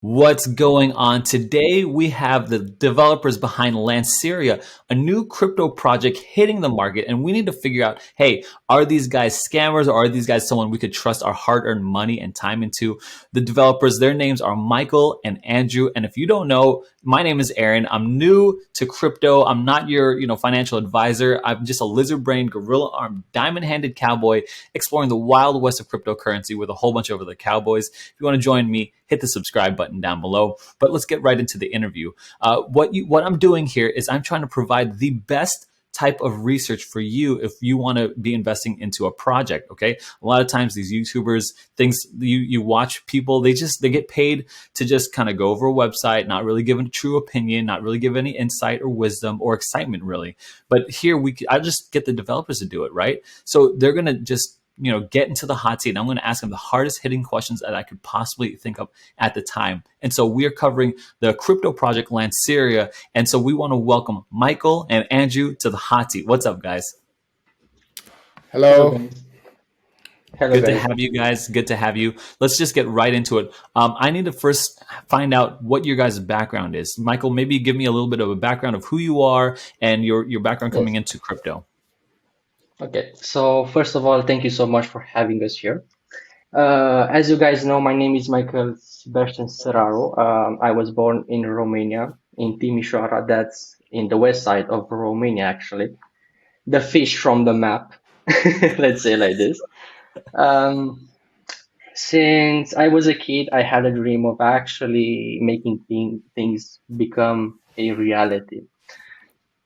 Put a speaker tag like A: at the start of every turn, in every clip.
A: What's going on? Today we have the developers behind Lanceria, a new crypto project hitting the market, and we need to figure out, hey, are these guys scammers or are these guys someone we could trust our hard-earned money and time into? The developers, their names are Michael and Andrew, and if you don't know, my name is Aaron. I'm new to crypto. I'm not your, financial advisor. I'm just a lizard-brained, gorilla-armed, diamond-handed cowboy exploring the wild west of cryptocurrency with a whole bunch of other cowboys. If you want to join me, hit the subscribe button down below. But let's get right into the interview. What I'm doing here is I'm trying to provide the best type of research for you if you want to be investing into a project. Okay, a lot of times these YouTubers, things you watch people, they get paid to just kind of go over a website, not really give a true opinion, not really give any insight or wisdom or excitement really. But here I just get the developers to do it, right? So they're gonna just get into the hot seat. And I'm going to ask them the hardest hitting questions that I could possibly think of at the time. And so we are covering the crypto project Lanceria. And so we want to welcome Michael and Andrew to the hot seat. What's up, guys?
B: Hello
C: Hello.
B: guys.
C: Hello,
A: Good to
C: guys.
A: have you guys. Good to have you. Let's just get right into it. I need to first find out what your guys' background is. Michael, maybe give me a little bit of a background of who you are and your background coming
C: Yes.
A: into crypto.
C: Okay. So first of all, thank you so much for having us here. As you guys know, my name is Michael Sebastian Serraro. I was born in Romania, in Timișoara. That's in the west side of Romania, actually. The fish from the map, let's say like this. Um, since I was a kid, I had a dream of actually making things become a reality.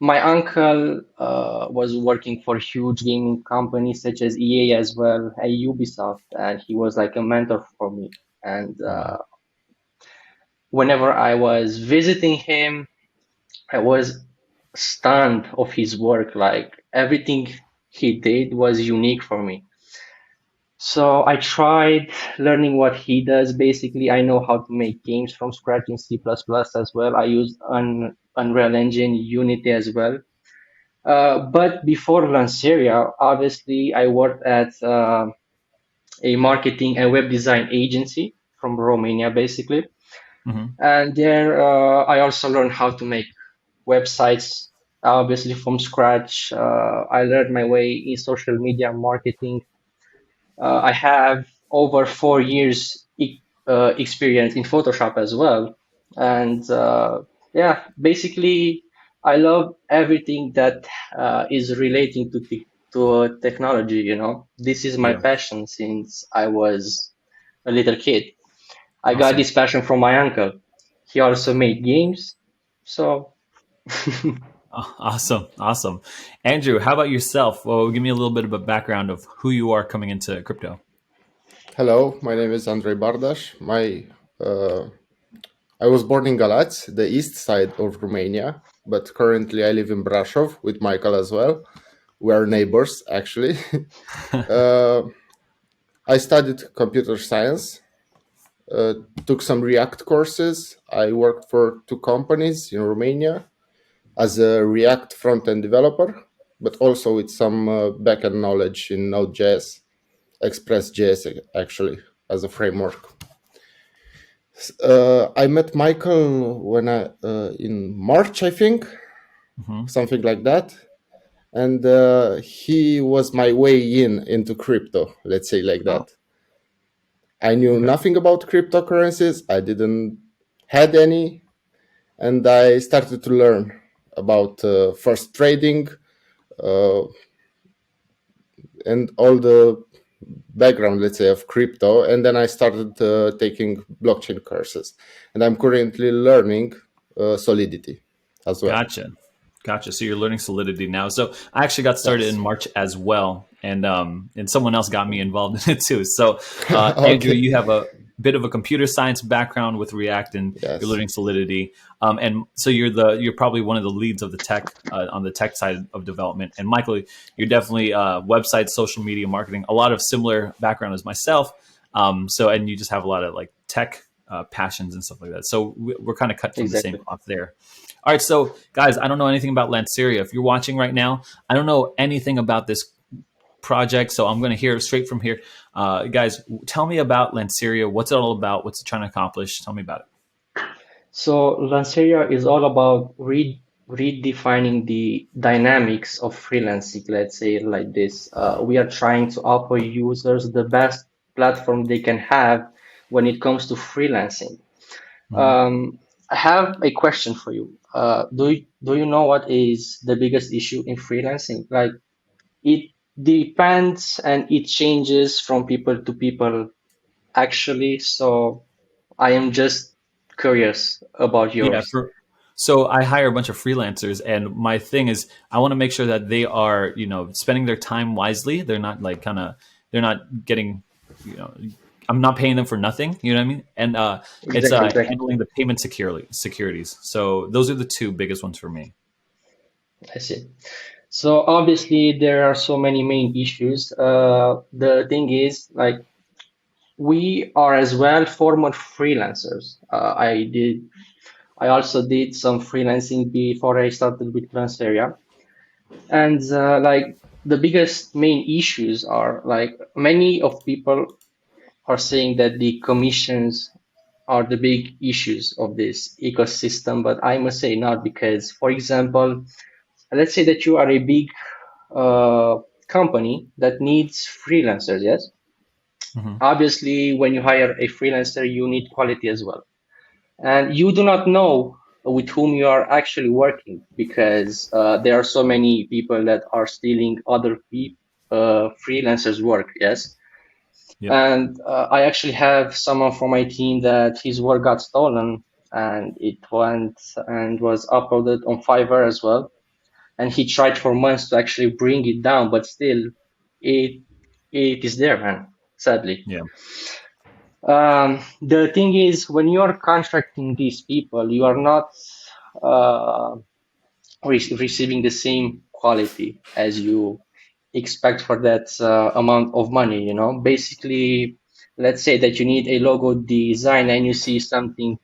C: My uncle was working for huge gaming companies such as EA as well, and Ubisoft, and he was like a mentor for me. And
A: Wow.
C: whenever I was visiting him, I was stunned of his work. Like everything he did was unique for me. So I tried learning what he does. Basically, I know how to make games from scratch in C++ as well. I use Unreal Engine, Unity as well. But before Lanceria, obviously, I worked at a marketing and web design agency from Romania, basically.
A: Hmm.
C: And there, I also learned how to make websites, obviously, from scratch. I learned my way in social media marketing. I have over 4 years experience in Photoshop as well. And yeah, basically, I love everything that is relating to technology, you know. This is my
A: Yeah.
C: passion since I was a little kid. I got
A: Awesome.
C: this passion from my uncle. He also made games. So,
A: Awesome. Awesome. Andrew, how about yourself? Well, give me a little bit of a background of who you are coming into crypto.
B: Hello, my name is Andrei Bardaș. I was born in Galați, the east side of Romania, but currently I live in Brașov with Michael as well. We are neighbors, actually. uh, I studied computer science, uh, took some React courses. I worked for two companies in Romania as a React front-end developer, but also with some back-end knowledge in Node.js, Express.js actually as a framework. I met Michael when I in March, I think,
A: Hmm.
B: something like that, and he was my way into crypto. Let's say like
A: Oh,
B: that. I knew
A: okay.
B: nothing about cryptocurrencies. I didn't had any, and I started to learn about first trading uh, and all the background, let's say, of crypto. And then I started taking blockchain courses, and I'm currently learning Solidity as well.
A: Gotcha. Gotcha. So you're learning Solidity now. So I actually got started in
B: Yes.
A: March as well, and someone else got me involved in it too. So Andrew,
B: Okay.
A: you have a bit of a computer science background with React, and you're
B: Yes.
A: learning Solidity. And so you're probably one of the leads of the tech on the tech side of development. And Michael, you're definitely website, social media marketing, a lot of similar background as myself. So and you just have a lot of like tech passions and stuff like that. So we're kind of cut from the same
C: exactly.
A: cloth there. All right, so guys, I don't know anything about Lanceria. If you're watching right now, I don't know anything about this project, so I'm going to hear straight from here. Guys, tell me about Lanceria. What's it all about? What's it trying to accomplish? Tell me about it.
C: So Lanceria is all about redefining the dynamics of freelancing. Let's say it like this. We are trying to offer users the best platform they can have when it comes to freelancing.
A: Mhm.
C: I have a question for you. Do you know what is the biggest issue in freelancing? Like it depends and it changes from people to people actually. So I am just curious about
A: Yeah,
C: yours.
A: so I hire a bunch of freelancers, and my thing is I want to make sure that they are, spending their time wisely. They're not like they're not getting, you know, I'm not paying them for nothing. You know what I mean? And it's
C: Exactly, exactly.
A: handling the payment securities. So those are the two biggest ones for me.
C: I see. So obviously there are so many main issues. The thing is, like, we are as well former freelancers. I also did some freelancing before I started with Lanceria. And like the biggest main issues are like many of people are saying that the commissions are the big issues of this ecosystem, but I must say not because, for example, let's say that you are a big uh, company that needs freelancers, yes?
A: Hmm.
C: Obviously, when you hire a freelancer, you need quality as well. And you do not know with whom you are actually working because there are so many people that are stealing other freelancers' work, yes?
A: Yep.
C: And I actually have someone from my team that his work got stolen and it went and was uploaded on Fiverr as well. And he tried for months to actually bring it down, but still, it it is there, man. Sadly.
A: Yeah.
C: The thing is, when you are contracting these people, you are not uh, receiving the same quality as you expect for that amount of money. You know, basically, let's say that you need a logo design and you see something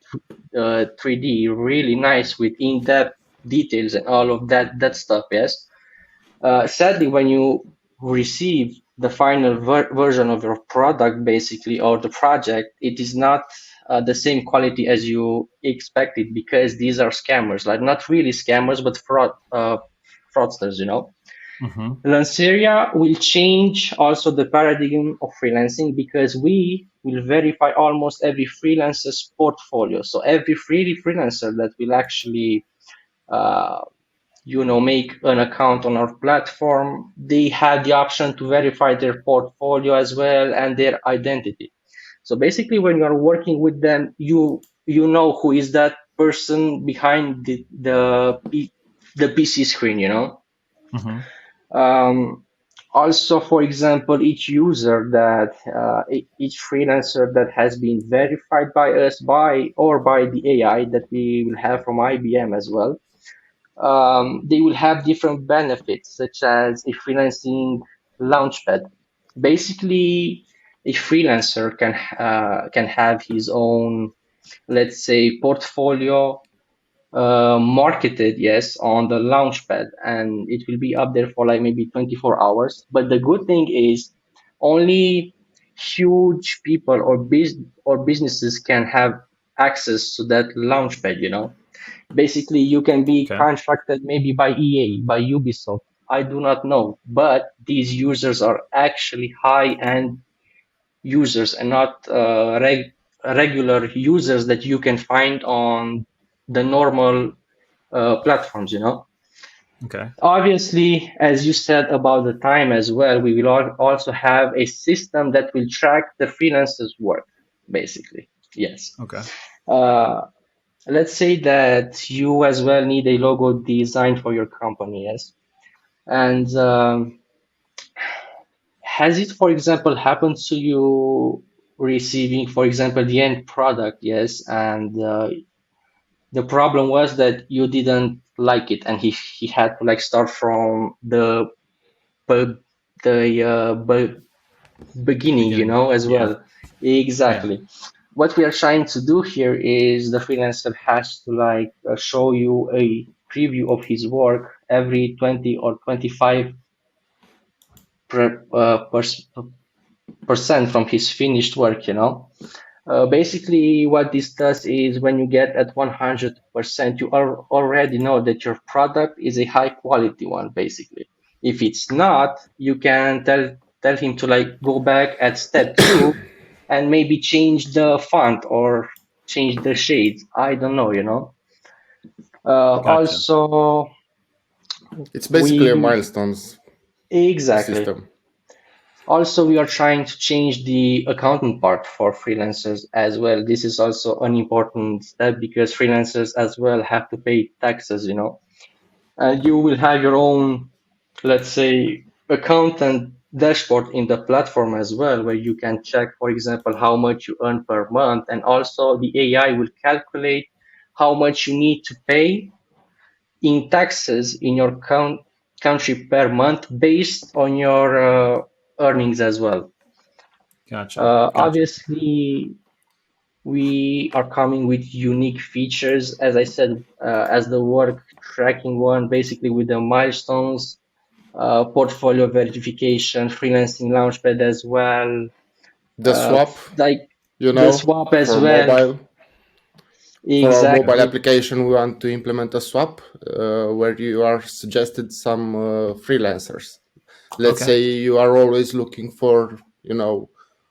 C: 3D really nice with in-depth details and all of that stuff. Yes. Sadly, when you receive the final version of your product, basically, or the project, it is not the same quality as you expected because these are scammers, like not really scammers, but fraudsters, you know.
A: Hmm.
C: Lanceria will change also the paradigm of freelancing because we will verify almost every freelancer's portfolio. So every freelancer that will actually uh, make an account on our platform, they have the option to verify their portfolio as well and their identity. So basically, when you are working with them, you know who is that person behind the PC screen. You know.
A: Hmm.
C: Um, Also, for example, each user that each freelancer that has been verified by us by the AI that we will have from IBM as well, they will have different benefits, such as a freelancing launchpad. Basically, a freelancer can have his own, let's say, portfolio marketed, yes, on the launchpad, and it will be up there for like maybe 24 hours. But the good thing is, only huge people or businesses can have access to that launchpad. You know, basically you can be
A: Okay.
C: contracted maybe by EA, by Ubisoft. I do not know, but these users are actually high-end users and not regular users that you can find on the normal platforms. You know,
A: Okay.
C: obviously, as you said about the time as well, we will also have a system that will track the freelancers' work. Basically, yes.
A: Okay.
C: Uh, let's say that you as well need a logo design for your company, yes? And has it, for example, happened to you receiving, for example, the end product, yes? And the problem was that you didn't like it, and he had to like start from be- the beginning, you
A: Beginning.
C: know, as
A: Yeah.
C: well.
A: Yeah.
C: Exactly. What we are trying to do here is the freelancer has to like show you a preview of his work every 20 or 25 per, percent from his finished work, you know. Basically, what this does is when you get at 100%, you already know that your product is a high quality one, basically. If it's not, you can tell him to like go back at step 2 and maybe change the font or change the shades. I don't know, you know.
A: Gotcha.
C: Also,
B: It's basically a
C: we
B: milestones
C: exactly.
B: system.
C: Also, we are trying to change the accounting part for freelancers as well. This is also an important step because freelancers as well have to pay taxes, you know. And you will have your own, let's say, accountant dashboard in the platform as well, where you can check, for example, how much you earn per month. And also the AI will calculate how much you need to pay in taxes in your country per month based on your earnings as well.
A: Gotcha. Gotcha.
C: Obviously, we are coming with unique features, as I said, as the work tracking one, basically with the milestones, portfolio verification, freelancing launchpad as well,
B: The swap,
C: like
B: you
C: the
B: know,
C: swap as
B: for
C: well.
B: mobile. For our mobile
C: Exactly,
B: application, we want to implement a swap where you are suggested some freelancers. Let's
A: Okay.
B: say you are always looking for,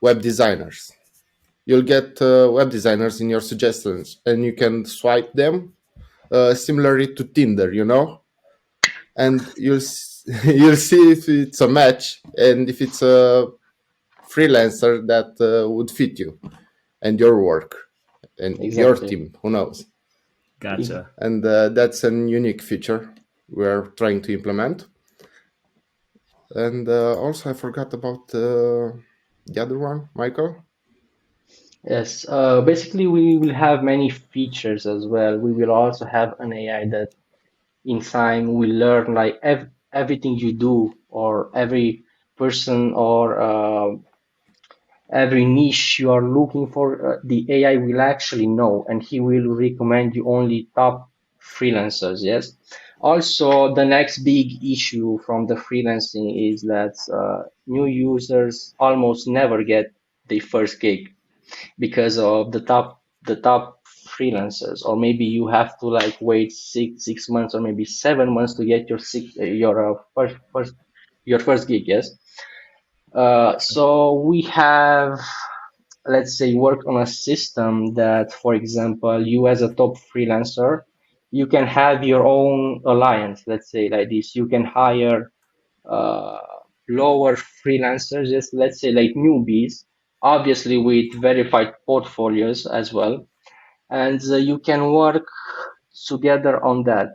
B: web designers. You'll get web designers in your suggestions, and you can swipe them similarly to Tinder, and you'll see if it's a match and if it's a freelancer that would fit you and your work and your
C: exactly.
B: team. Who knows?
A: Gotcha.
B: And that's a unique feature we're trying to implement. And also, I forgot about the other one, Michael.
C: Yes, basically we will have many features as well. We will also have an AI that in time will learn like everything you do or every person or every niche you are looking for, the AI will actually know and he will recommend you only top freelancers. Yes. Also, the next big issue from the freelancing is that new users almost never get the first gig because of the top freelancers, or maybe you have to like wait six months or maybe 7 months to get your first gig. Yes. So we have, let's say, worked on a system that, for example, you as a top freelancer, you can have your own alliance. Let's say like this, you can hire uh, lower freelancers, just let's say like newbies, obviously with verified portfolios as well, and you can work together on that.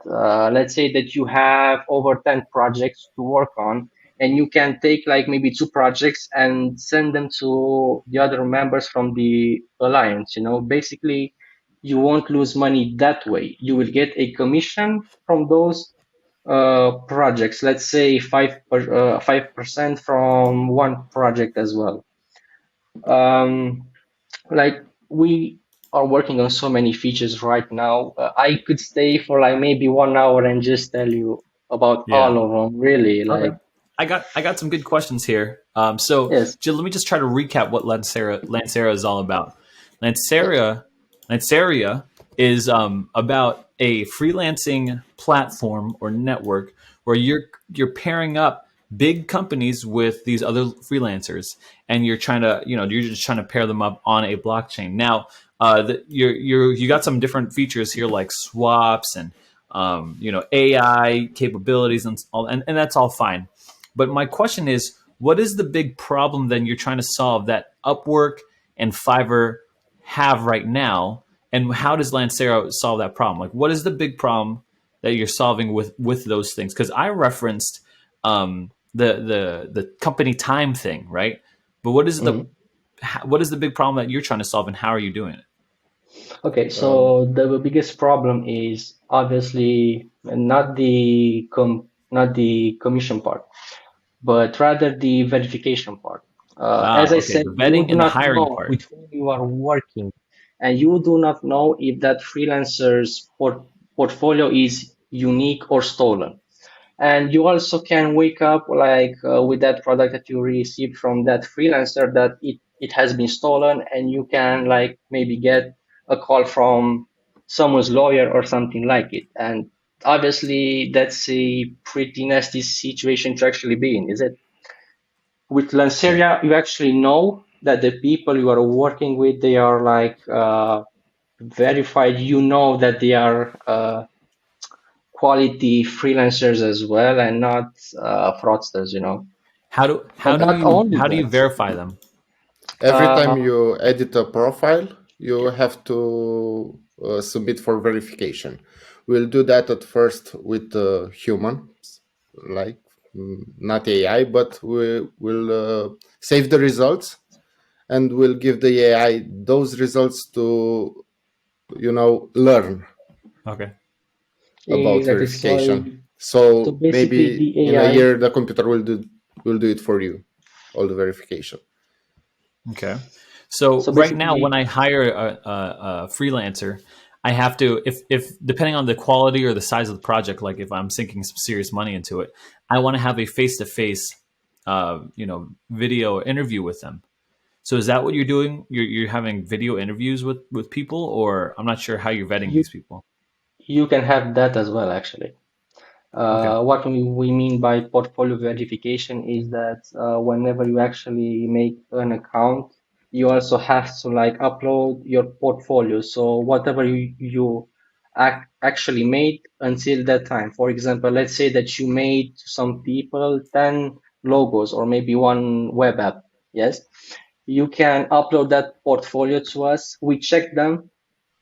C: Let's say that you have over 10 projects to work on, and you can take like maybe 2 projects and send them to the other members from the alliance. You know, basically, you won't lose money that way. You will get a commission from those projects. Let's say 5% from one project as well. Um, like we are working on so many features right now. I could stay for like maybe 1 hour and just tell you about
A: Yeah.
C: all of them. Really, like
A: Okay. I got some good questions here. So
C: yes,
A: Jill, let me just try to recap what Lancera is all about. Lanceria is about a freelancing platform or network where you're pairing up big companies with these other freelancers, and you're trying to you're just trying to pair them up on a blockchain. Now, you got some different features here like swaps and AI capabilities and all, and that's all fine. But my question is, what is the big problem then you're trying to solve that Upwork and Fiverr have right now, and how does Lancero solve that problem? Like, what is the big problem that you're solving with those things? Because I referenced the company time thing, right? But
C: mhm.
A: what is the big problem that you're trying to solve, and how are you doing it?
C: Okay.
B: Um,
C: So the biggest problem is obviously not the commission part, but rather the verification part. As I
A: Okay,
C: said,
A: the
C: you
A: vetting
C: do
A: and the
C: not
A: hiring
C: know
A: part.
C: with whom you are working, and you do not know if that freelancer's portfolio is unique or stolen. And you also can wake up like with that product that you received from that freelancer that it it has been stolen, and you can like maybe get a call from someone's lawyer or something like it. And obviously, that's a pretty nasty situation to actually be in, is it? With
B: Yeah.
C: Lanceria, you actually know that the people you are working with, they are like verified. You know that they are quality freelancers as well and not fraudsters, you know.
A: How
C: And
A: do
C: not
A: you
C: only that,
A: verify them?
B: Every time
C: uh,
B: you edit a profile, you have to submit for verification. We'll do that at first with humans, like not AI, but we will save the results and we'll give the AI those results to, learn
A: Okay.
B: about
C: exactly.
B: verification.
C: So
B: So
C: basically,
B: maybe
C: the
B: in a
C: AI.
B: year the computer will do it for you, all the verification.
A: Okay. So
C: So
A: right now, when
C: basically,
A: I hire a freelancer, I have to, if depending on the quality or the size of the project, like if I'm sinking some serious money into it, I want to have a face to face, video interview with them. So is that what you're doing? You're having video interviews with people, or I'm not sure how you're vetting
C: you
A: these people.
C: you can have that as well, actually.
A: Okay.
C: What we mean by portfolio verification is that whenever you actually make an account, you also have to like upload your portfolio. So whatever you actually made until that time. For example, let's say that you made to some people 10 logos or maybe one web app. Yes, you can upload that portfolio to us. We check them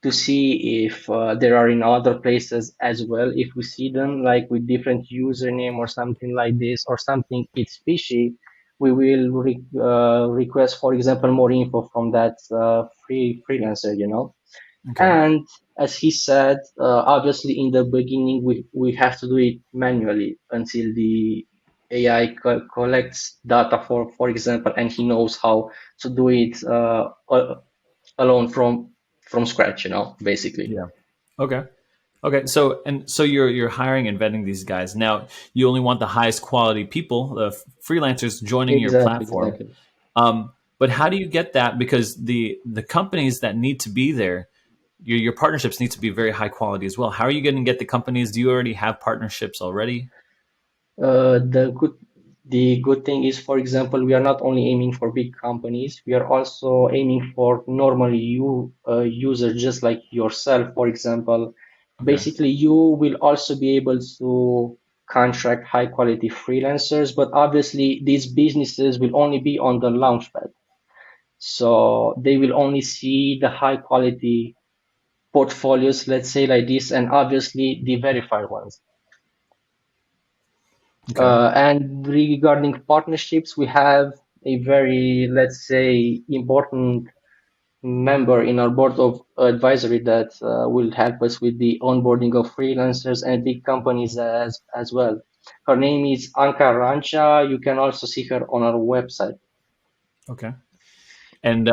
C: to see if there are in other places as well. If we see them like with different username or something like this or something it's fishy, we will request, for example, more info from that freelancer, you know.
A: Okay.
C: And as he said, obviously in the beginning we have to do it manually until the AI collects data, for example, and he knows how to do it alone from scratch, you know, basically.
A: Yeah. Okay. Okay, so you're hiring and vetting these guys. Now you only want the highest quality people, the freelancers joining your
C: Exactly,
A: platform.
C: exactly.
A: But how do you get that? Because the companies that need to be there, your partnerships need to be very high quality as well. How are you going to get the companies? Do you already have partnerships already?
C: The good thing is, for example, we are not only aiming for big companies, we are also aiming for normal users just like yourself. For example,
A: Okay,
C: basically you will also be able to contract high quality freelancers, but obviously these businesses will only be on the launchpad. So they will only see the high quality portfolios, let's say like this, and obviously the verified ones.
A: okay,
C: And regarding partnerships, we have a very, let's say, important member in our board of advisory that will help us with the onboarding of freelancers and big companies as well. Her name is Anka Rancha. You can also see her on our website.
A: okay. And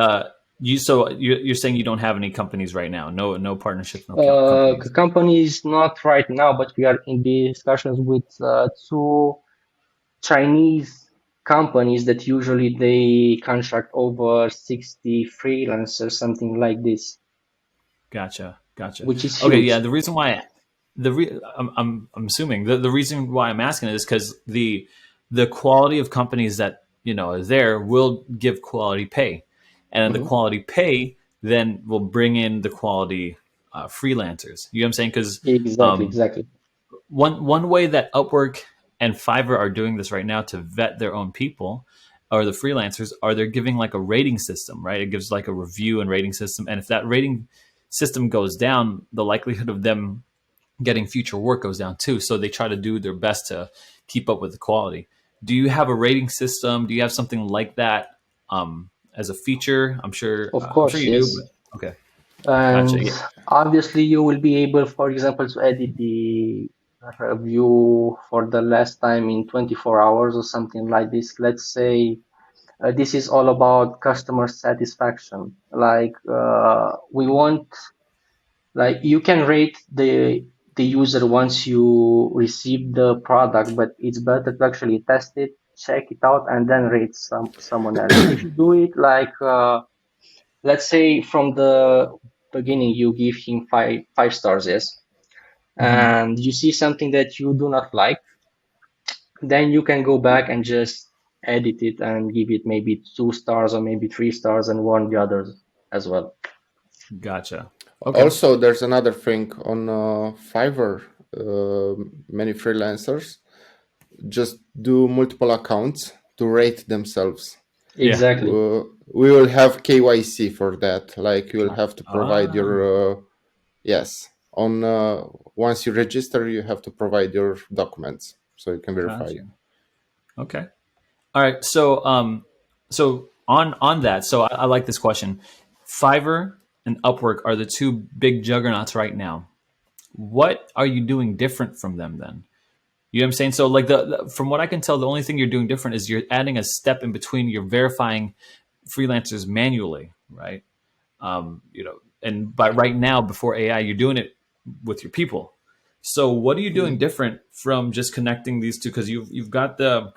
A: you're saying you don't have any companies right now? No partnerships, no companies.
C: Companies not right now, but we are in discussions with two Chinese companies that usually they contract over 60 freelancers, something like this,
A: Gotcha, gotcha.
C: which is
A: Okay, yeah.
C: huge.
A: The reason why I'm assuming the reason why I'm asking it is because the quality of companies that is there will give quality pay, and the
C: Mhm.
A: quality pay then will bring in the quality freelancers. You know what I'm saying? Because
C: Exactly,
A: um,
C: exactly.
A: one way that Upwork and Fiverr are doing this right now to vet their own people or the freelancers are they're giving like a rating system, right? It gives like a review and rating system, and if that rating system goes down, the likelihood of them getting future work goes down too. So they try to do their best to keep up with the quality. Do you have a rating system? Do you have something like that as a feature?
C: Of
A: I'm sure
C: course,
A: you do, but
C: yes.
A: okay, gotcha.
C: And
A: Yeah,
C: obviously, you will be able, for example, to edit the review for the last time in 24 hours or something like this. Let's say this is all about customer satisfaction. Like we want, like you can rate the user once you receive the product, but it's better to actually test it, check it out, and then rate someone else. If you do it like, let's say from the beginning, you give him five stars, yes, and you see something that you do not like, then you can go back and just edit it and give it maybe 2 stars or maybe 3 stars and warn the others as well.
A: Gotcha. Okay.
B: Also, there's another thing on Fiverr. Many freelancers just do multiple accounts to rate themselves.
C: Exactly.
B: We will have KYC for that. Like you will have to provide your yes. On once you register, you have to provide your documents so you can verify.
A: Gotcha. Okay. All right. So so on that, so I like this question. Fiverr and Upwork are the two big juggernauts right now. What are you doing different from them then? You know what I'm saying? So like from what I can tell, the only thing you're doing different is you're adding a step in between. You're verifying freelancers manually, right? You know, and by right now, before AI, you're doing it with your people. So what are you doing different from just connecting these two? Because you've got the,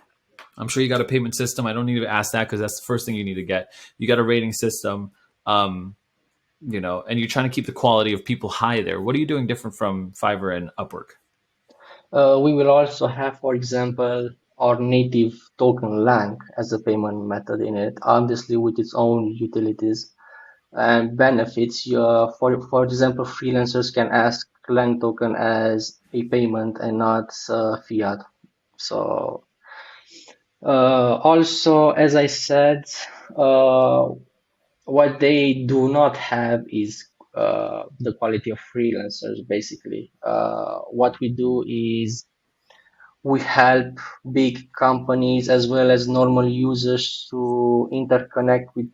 A: I'm sure you got a payment system. I don't need to ask that because that's the first thing you need to get. You got a rating system, you know, and you're trying to keep the quality of people high there. What are you doing different from Fiverr and Upwork?
C: We will also have, for example, our native token Lang as a payment method in it, obviously with its own utilities and benefits. For example, freelancers can ask Lang token as a payment and not fiat. So also, as I said, what they do not have is the quality of freelancers, basically. What we do is we help big companies as well as normal users to interconnect with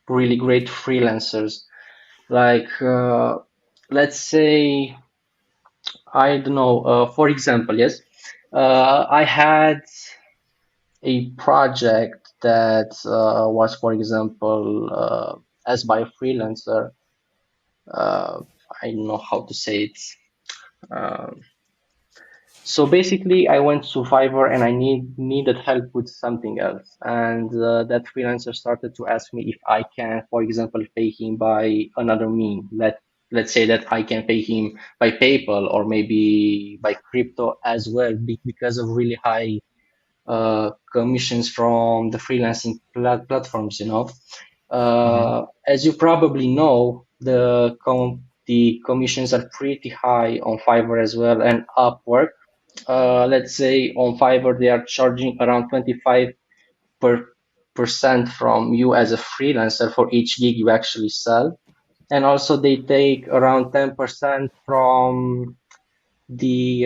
C: really great freelancers. Like, let's say, I don't know, for example, yes, I had a project that was, for example, as by a freelancer. I don't know how to say it. So basically, I went to Fiverr and I needed help with something else. And that freelancer started to ask me if I can, for example, pay him by another mean. Let's say that I can pay him by PayPal or maybe by crypto as well, because of really high commissions from the freelancing platforms, you know. As you probably know, the commissions are pretty high on Fiverr as well and Upwork. Let's say on Fiverr they are charging around 25% from you as a freelancer for each gig you actually sell, and also they take around 10% from the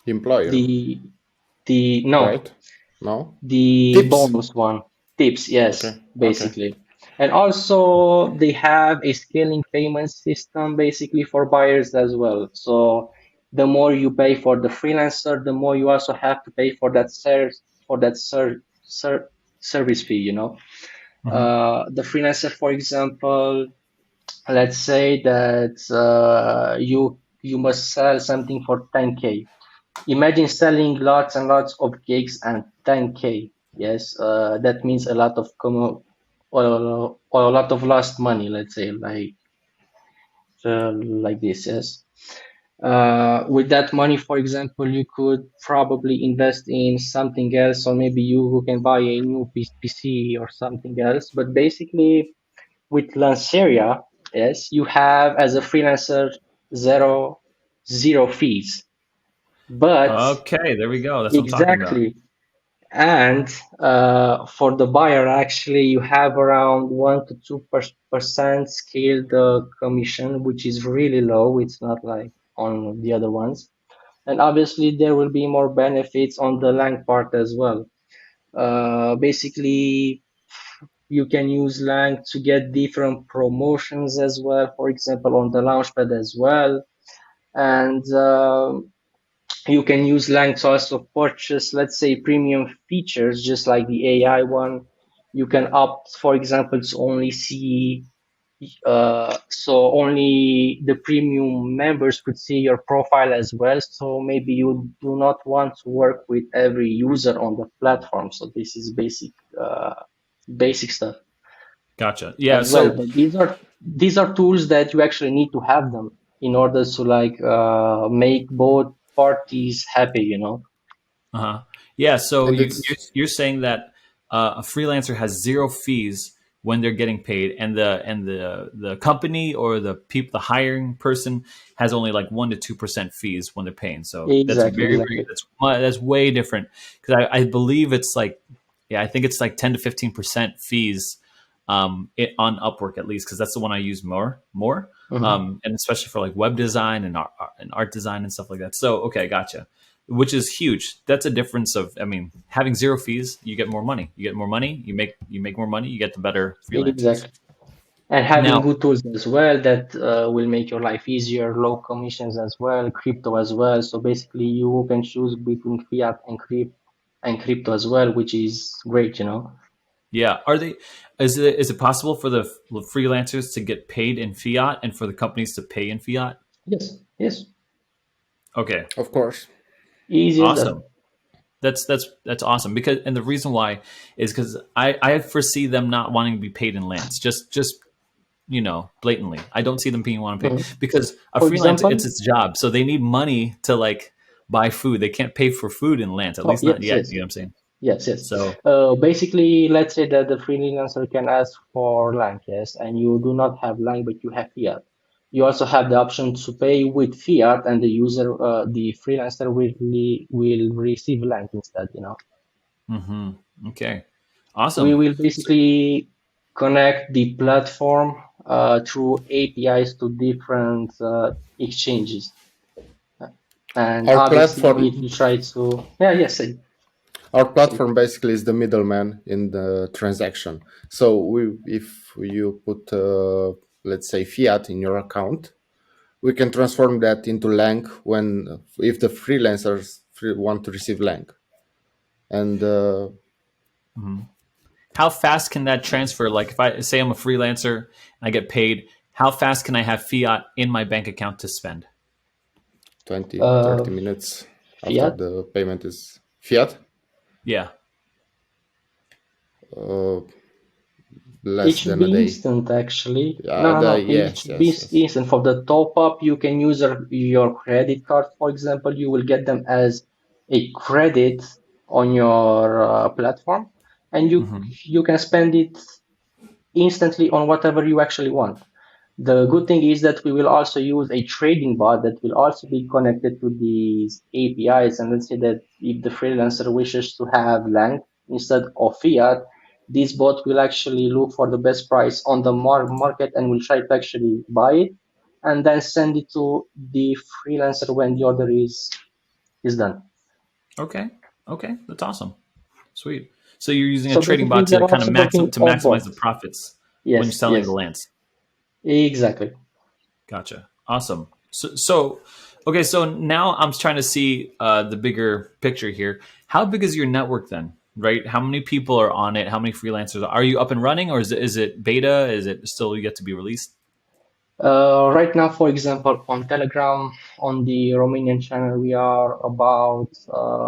B: employer.
C: The no,
B: right? No,
C: the
B: tips.
C: bonus one, tips, yes,
B: Okay.
C: basically. And also they have a scaling payment system basically for buyers as well. So the more you pay for the freelancer, the more you also have to pay for that service fee, you know. The freelancer, for example, let's say that you must sell something for 10K. Imagine selling lots and lots of gigs and 10K. Yes, that means a lot of or a lot of lost money. Let's say like this. Yes. With that money, for example, you could probably invest in something else, or maybe you can buy a new PC or something else. But basically, with Lanceria, yes, you have as a freelancer zero fees. But
A: Okay, there we go. That's what I'm talking about.
C: exactly. And for the buyer, actually, you have around 1 to 2% scaled commission, which is really low. It's not like on the other ones. And obviously, there will be more benefits on the Lang part as well. Basically, you can use Lang to get different promotions as well, for example, on the Launchpad as well. And you can use Lang to also purchase, let's say, premium features, just like the AI one. You can opt, for example, to only see so only the premium members could see your profile as well. So maybe you do not want to work with every user on the platform. So this is basic stuff
A: Gotcha. Yeah.
C: as well.
A: So
C: But these are tools that you actually need to have them in order to make both parties happy.
A: uh-huh. Yeah. So
B: And
A: you're,
B: it's
A: you're saying that a freelancer has zero fees when they're getting paid, and the company or the hiring person has only like 1 to 2% fees when they're paying. So that's
C: Exactly,
A: very, very
C: exactly.
A: that's way different, because I believe it's like, yeah, I think it's like 10 to 15% fees on Upwork, at least, because that's the one I use more,
C: Mhm.
A: and especially for like web design and art design and stuff like that. So okay, gotcha. Which is huge. That's a difference of, I mean, having zero fees, you get more money. You get more money. You make more money. You get the better freelancers.
C: Exactly. And having
A: Now,
C: good tools as well that will make your life easier, low commissions as well, crypto as well. So basically, you can choose between fiat and crypto as well, which is great.
A: yeah, are they? Is it possible for the freelancers to get paid in fiat and for the companies to pay in fiat?
C: Yes, yes,
A: Okay,
B: of course.
C: easy as that.
A: awesome. That's awesome, because, and the reason why is because I foresee them not wanting to be paid in lands, just blatantly. I don't see them being want to pay,
C: Mhm.
A: because a
C: For
A: freelancer, it's
C: example,
A: its job, so they need money to like buy food. They can't pay for food in lands, at
C: oh
A: least not
C: yes,
A: yet.
C: yes,
A: You know what I'm saying?
C: yes, yes.
A: So,
C: Basically, let's say that the freelancer can ask for LAN, yes, and you do not have LAN, but you have fiat. You also have the option to pay with fiat, and the freelancer will receive LAN instead.
A: okay,
C: We
A: awesome.
C: will
A: So,
C: basically connect the platform through APIs to different exchanges. And
B: Our
C: obviously, if
B: platform
C: you try to, yeah, yes,
B: our
C: say,
B: platform basically is the middleman in the transaction. So if you put let's say fiat in your account, we can transform that into lang when if the freelancers want to receive lang. And
A: mhm. How fast can that transfer? Like, if I say I'm a freelancer and I get paid, how fast can I have fiat in my bank account to spend?
B: 20,
C: uh,
B: 30 minutes after
C: fiat.
B: the payment is fiat,
A: Yeah.
B: uh,
C: It
B: less
C: should
B: than a
C: be
B: day.
C: instant, actually.
B: Yeah,
C: No, no, no. It
B: yes,
C: should be
B: yes, yes.
C: instant. For the top up, you can use your credit card, for example. You will get them as a credit on your platform, and you
A: Hmm.
C: you can spend it instantly on whatever you actually want. The good thing is that we will also use a trading bot that will also be connected to these APIs. And let's say that if the freelancer wishes to have Lang instead of fiat, this bot will actually look for the best price on the market and will try to actually buy it and then send it to the freelancer when the order is done.
A: Okay. Okay. That's awesome. Sweet. So you're using a
C: So
A: trading
C: basically,
A: bot
C: we are
A: to kind of
C: also working on
A: maximize the
C: both.
A: profits when you're
C: Yes,
A: selling the
C: yes,
A: lands.
C: exactly.
A: Gotcha. Awesome. So okay. So now I'm trying to see the bigger picture here. How big is your network then? Right? How many people are on it? How many freelancers are you up and running, or is it beta? Is it still yet to be released?
C: Right now, for example, on Telegram, on the Romanian channel, we are about,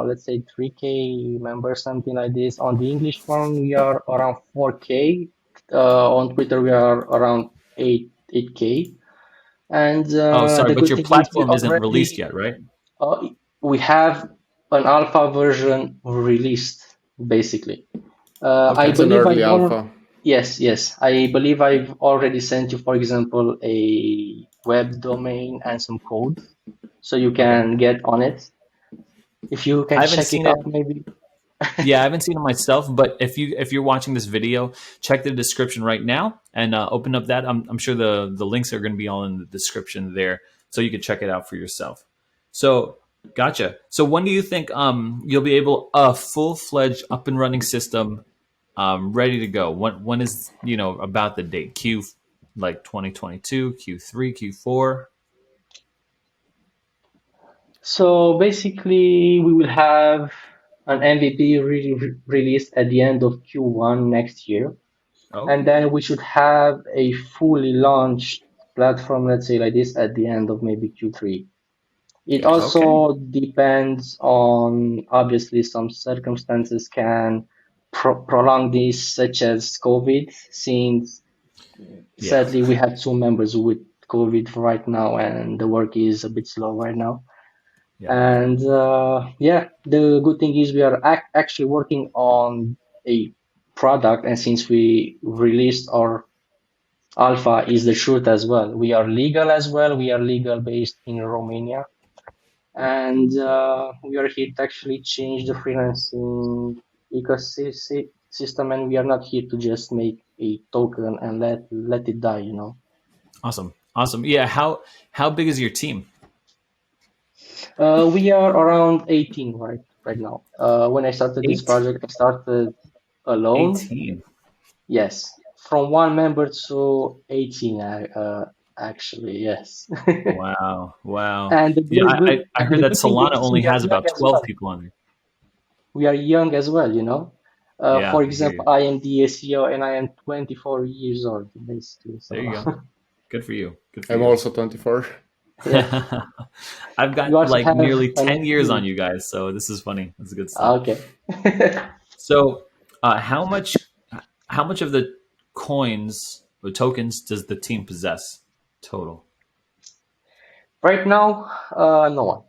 C: let's say, 3K members, something like this. On the English one, we are around 4K. On Twitter, we are around 8K. And
A: Oh, sorry,
C: the
A: but
C: good
A: your
C: thing is we
A: platform isn't released
C: already
A: yet, right?
C: we have an alpha version released, basically. I
A: Okay.
B: It's an
C: believe
B: early
C: I've already,
B: alpha.
C: yes, yes. I believe I've already sent you, for example, a web domain and some code so you
A: Okay.
C: can get on it. If you
A: I
C: can
A: haven't
C: check it
A: seen it.
C: out, maybe.
A: Yeah, I haven't seen it myself, but if you're watching this video, check the description right now and open up that. I'm sure the links are going to be all in the description there, so you can check it out for yourself. So, gotcha. So when do you think you'll be able a full fledged up and running system ready to go? When is about the date? Like 2022, Q3, Q4.
C: So basically, we will have an MVP released at the end of Q1 next year. And
A: Okay.
C: then we should have a fully launched platform, let's say like this, at the end of maybe Q3. It
B: Yes.
A: Okay.
C: also depends on, obviously, some circumstances can prolong this, such as COVID, since
A: Yeah.
C: sadly we have two members with COVID right now, and the work is a bit slow right now.
A: Yeah.
C: And yeah, the good thing is we are actually working on a product, and since we released our alpha is the truth as well. We are legal as well. We are legal based in Romania, and we are here to actually change the freelancing ecosystem. And we are not here to just make a token and let it die.
A: Awesome. Awesome. Yeah. How big is your team?
C: We are around 18 right now. When I started this
A: Eight.
C: project, I started alone.
A: 18.
C: Yes, from one member to 18. Actually, yes.
A: Wow. Wow.
C: And
A: Yeah. I heard
C: the
A: that
C: good thing
A: Solana
C: is
A: only
C: we are
A: has
C: young
A: about
C: as
A: 12
C: well.
A: people on there.
C: We are young as well.
A: Yeah.
C: For
A: I hear
C: example,
A: you.
C: I am the SEO and I am 24 years old, basically.
A: There
C: So
A: you go. Good for you. Good for
B: I'm
A: you.
B: also 24.
C: yeah,
A: I've
C: you
A: got
C: also
A: like
C: have
A: nearly
C: an
A: 10 years on
C: experience.
A: you guys, so this is funny. This is good stuff.
C: Okay.
A: So, how much of the coins or tokens does the team possess total?
C: Right now, no one.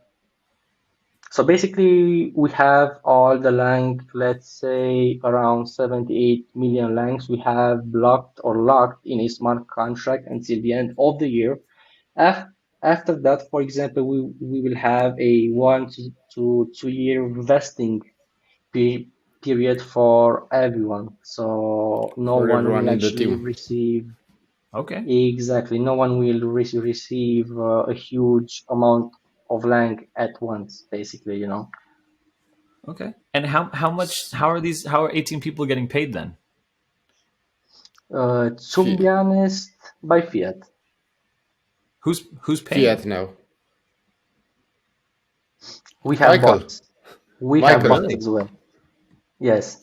C: So basically, we have all the lang, let's say around 78 million langs we have blocked or locked in a smart contract until the end of the year. Af- After that, for example, we will have a 1 to 2 year vesting pe period for everyone. So no
B: For
C: one will
B: everyone in the
C: actually
B: team.
C: receive
A: Okay.
C: exactly, no one will receive a huge amount of lang at once, basically.
A: Okay. And how are 18 people getting paid then?
C: To be
B: Fi-
C: honest, by fiat.
A: Who's paying?
B: Fiat now.
C: We have
B: Michael.
C: bots. We have
B: Michael.
C: bots
A: Really?
C: as well. Yes.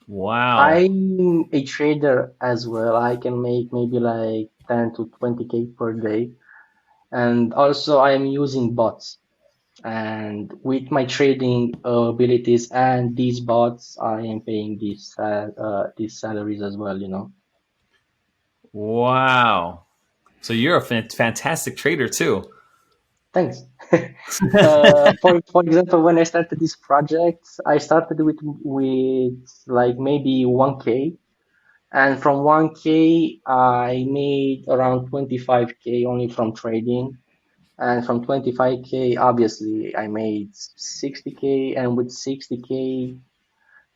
A: Wow.
C: I'm a trader as well. I can make maybe like 10 to 20K per day. And also I am using bots. And with my trading abilities and these bots, I am paying these salaries as well.
A: Wow. So you're a fantastic trader too.
C: Thanks. For example, when I started this project, I started with like maybe 1K, and from 1K I made around 25K only from trading, and from 25K obviously I made 60K, and with 60K,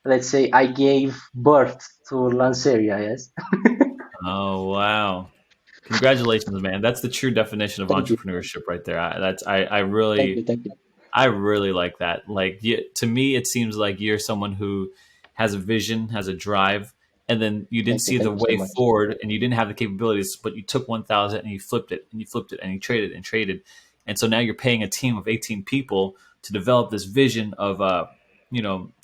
C: let's say I gave birth to Lanceria. Yes.
A: Oh, wow. Congratulations, man. That's the true definition of
C: Thank you,
A: entrepreneurship right there. I
C: thank you,
A: really
C: thank you,
A: I really like that. Like to me, it seems like you're someone who has a vision, has a drive, and then you didn't see the
C: thank you so
A: way
C: much.
A: forward, and you didn't have the capabilities, but you took 1,000 and you flipped it, and you flipped it, and you traded and traded, and so now you're paying a team of 18 people to develop this vision of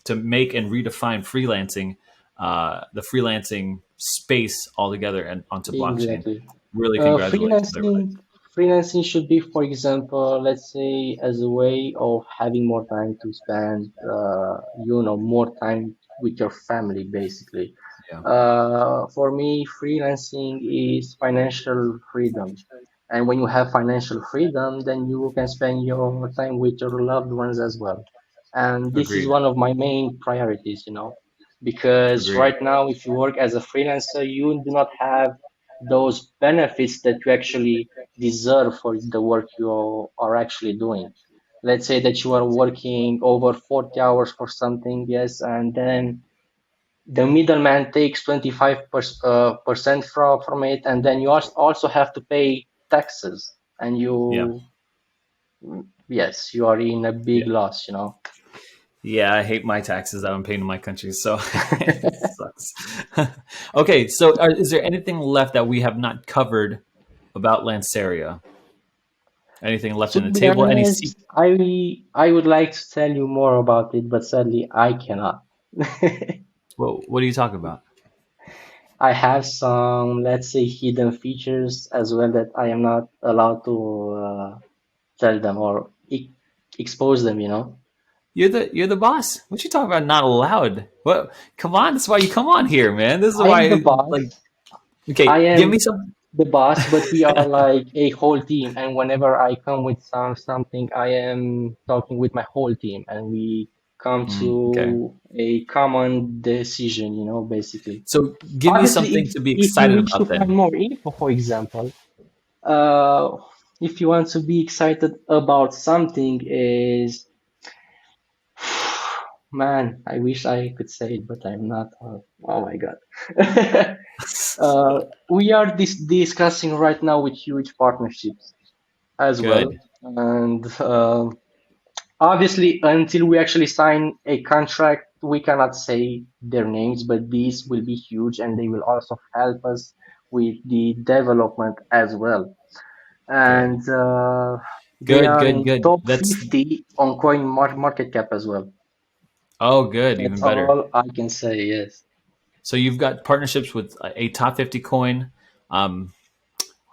A: to make and redefine freelancing, the freelancing space altogether and onto blockchain.
C: Exactly.
A: Really,
C: Uh,
A: congratulations, everybody.
C: freelancing, freelancing should be, for example, let's say, as a way of having more time to spend, more time with your family, basically.
A: Yeah,
C: For me, freelancing is financial freedom. And when you have financial freedom, then you can spend your time with your loved ones as well. And this is
A: agreed,
C: one of my main priorities, because
A: agreed.
C: right now, if you work as a freelancer, you do not have those benefits that you actually deserve for the work you are actually doing. Let's say that you are working over 40 hours for something, yes, and then the middleman takes 25% from it, and then you also have to pay taxes, and
A: Yeah.
C: yes, you are in a big loss.
A: Yeah, I hate my taxes that I'm paying to my country, so it sucks. Okay, so is there anything left that we have not covered about Lanceria? Anything left
C: To
A: in the
C: be
A: table? Any
C: honest, I would like to tell you more about it, but sadly I cannot.
A: what are you talking about?
C: I have some, let's say, hidden features as well that I am not allowed to tell them or expose them, you know.
A: You're the boss. What you talking about? Not allowed? What? Come on. That's why you come on here, man. This is
C: I am the
A: why. Like,
C: boss. I
A: okay, give me
C: am
A: some.
C: the boss, but we are like a whole team. And whenever I come with something, I am talking with my whole team, and we come
A: Okay.
C: to a common decision, you know, basically.
A: So give me
C: Obviously,
A: something to be
C: if you
A: excited
C: wish to
A: about
C: find
A: then.
C: more info, for example, uh, if you want to be excited about something, is man, I wish I could say it, but I'm not. Oh my God. We are discussing right now with huge partnerships as well.
A: Good.
C: And obviously, until we actually sign a contract, we cannot say their names, but these will be huge and they will also help us with the development as well.
A: Good.
C: And they
A: Good.
C: are
A: Good.
C: in
A: Good.
C: top
A: That's
C: 50 on market cap as well.
A: oh, good.
C: That's
A: Even better.
C: all I can say, yes.
A: So you've got partnerships with a top 50 coin. Um,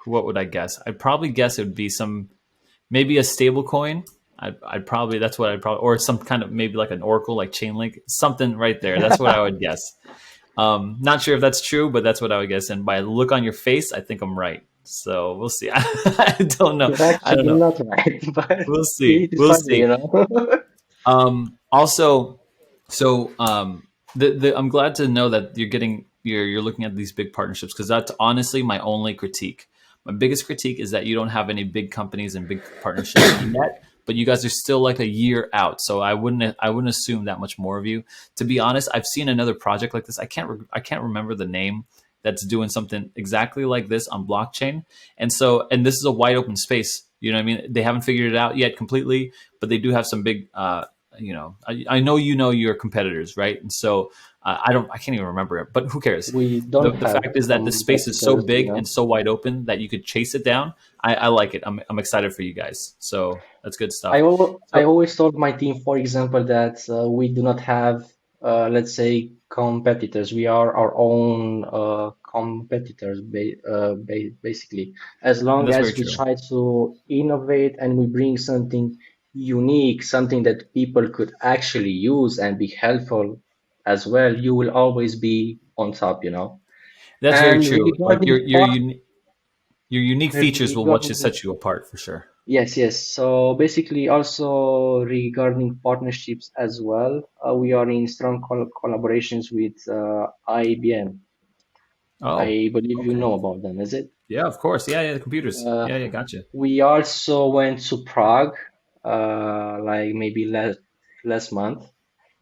A: what would I guess? I'd probably guess it would be some maybe a stable coin. I'd probably that's what I'd probably or some kind of maybe like an Oracle like Chainlink something right there. That's what I would guess. Not sure if that's true, but that's what I would guess. And by the look on your face, I think I'm right. So we'll see. I don't know.
C: You're
A: I don't
C: actually
A: know.
C: not right, but
A: We'll see.
C: it is
A: We'll
C: funny, you
A: see.
C: know.
A: Also, so I'm glad to know that you're looking at these big partnerships because that's honestly my only critique. My biggest critique is that you don't have any big companies and big partnerships yet, but you guys are still like a year out. So I wouldn't assume that much more of you. To be honest, I've seen another project like this. I can't remember the name that's doing something exactly like this on blockchain. And this is a wide open space. You know what I mean? They haven't figured it out yet completely, but they do have some big I know your competitors, right? And so I can't even remember it, but who cares?
C: We
A: The,
C: don't
A: the
C: have
A: fact is that the space is so
C: competitors, you
A: big and
C: know.
A: so wide open that you could chase it down. I like it. I'm excited for you guys. So that's good stuff.
C: I
A: So
C: always told my team, for example, that we do not have, let's say, competitors. We are our own competitors, basically. As
A: and
C: long
A: that's very
C: as we
A: true.
C: try to innovate and we bring something unique, something that people could actually use and be helpful as well, you will always be on top, you know.
A: That's very
C: And
A: true. Like
C: regarding part,
A: your unique features will what should
C: regarding
A: set you apart for sure.
C: Yes, yes. So basically, also regarding partnerships as well, we are in strong collaborations with IBM.
A: Oh,
C: I believe you
A: okay.
C: know about them, is it?
A: Yeah, of course. Yeah, yeah. The computers.
C: Uh,
A: Yeah, yeah. Gotcha.
C: we also went to Prague, like maybe last month,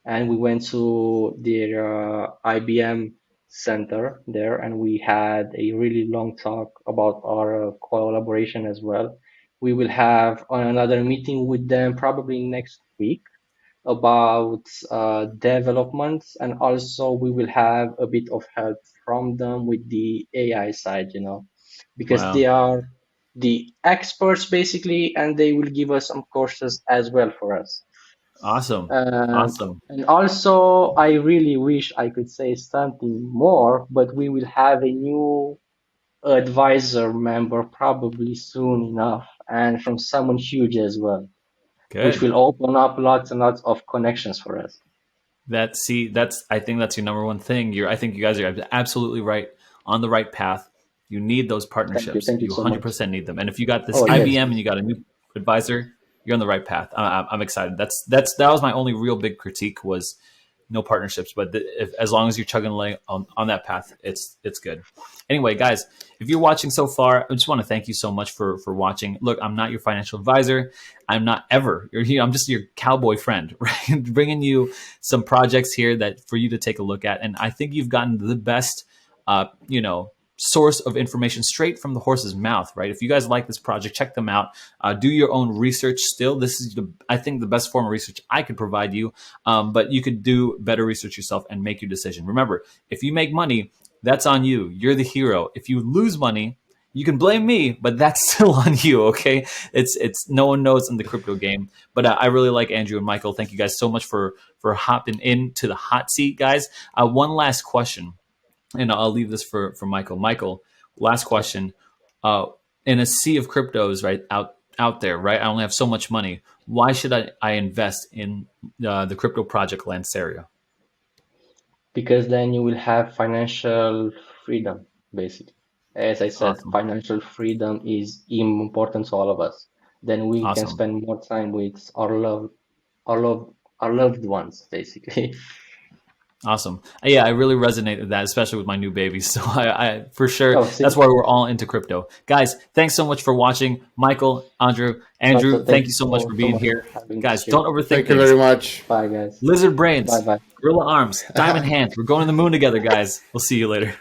C: and we went to their IBM center there, and we had a really long talk about our collaboration as well. We will have another meeting with them probably next week about developments, and also we will have a bit of help from them with the AI side, you know, because they
A: Wow.
C: are the experts basically, and they will give us some courses as well for us.
A: Awesome.
C: Uh,
A: Awesome.
C: and also, I really wish I could say something more, but we will have a new advisor member probably soon enough, and from someone huge as well, which
A: Good.
C: will open up lots and lots of connections for us.
A: That's I think that's your number one thing. I think you guys are absolutely right on the right path. You need those partnerships.
C: Thank you
A: You
C: so much.
A: 100% need them. And if you got this
C: Oh yes,
A: IBM and
C: yes.
A: you got a new advisor, you're on the right path. I'm excited. That was my only real big critique was no partnerships. But as long as you're chugging along on that path, it's good. Anyway, guys, if you're watching so far, I just want to thank you so much for watching. Look, I'm not your financial advisor. I'm not ever. I'm just your cowboy friend, right? Bringing you some projects here that for you to take a look at, and I think you've gotten the best, source of information straight from the horse's mouth, right? If you guys like this project, check them out. Do your own research. Still, this is I think the best form of research I could provide you, but you could do better research yourself and make your decision. Remember, if you make money, that's on you. You're the hero. If you lose money, you can blame me, but that's still on you. Okay, it's no one knows in the crypto game. But I really like Andrew and Michael. Thank you guys so much for hopping into the hot seat, guys. One last question. and I'll leave this for Michael. Michael, last question. In a sea of cryptos, right out there, right? I only have so much money. Why should I invest in the crypto project Lanceria?
C: Because then you will have financial freedom, basically. As I said,
A: Awesome,
C: financial freedom is important to all of us. Then we can
A: awesome.
C: spend more time with our love, our loved ones, basically.
A: Awesome. Yeah, I really resonate with that, especially with my new baby. So I for sure,
C: Oh,
A: that's
C: see,
A: why we're all into crypto. Guys, thanks so much for watching. Michael, Andrew,
C: Michael, thank
A: thank
C: you
A: you so much for
C: so
A: being
C: much for
A: here.
C: having us
A: Guys,
C: here.
A: don't overthink
B: Thank you
A: things.
B: very much.
C: Bye, guys.
A: Lizard
C: Bye
A: brains,
C: bye.
A: gorilla arms, diamond hands. We're going to the moon together, guys. We'll see you later.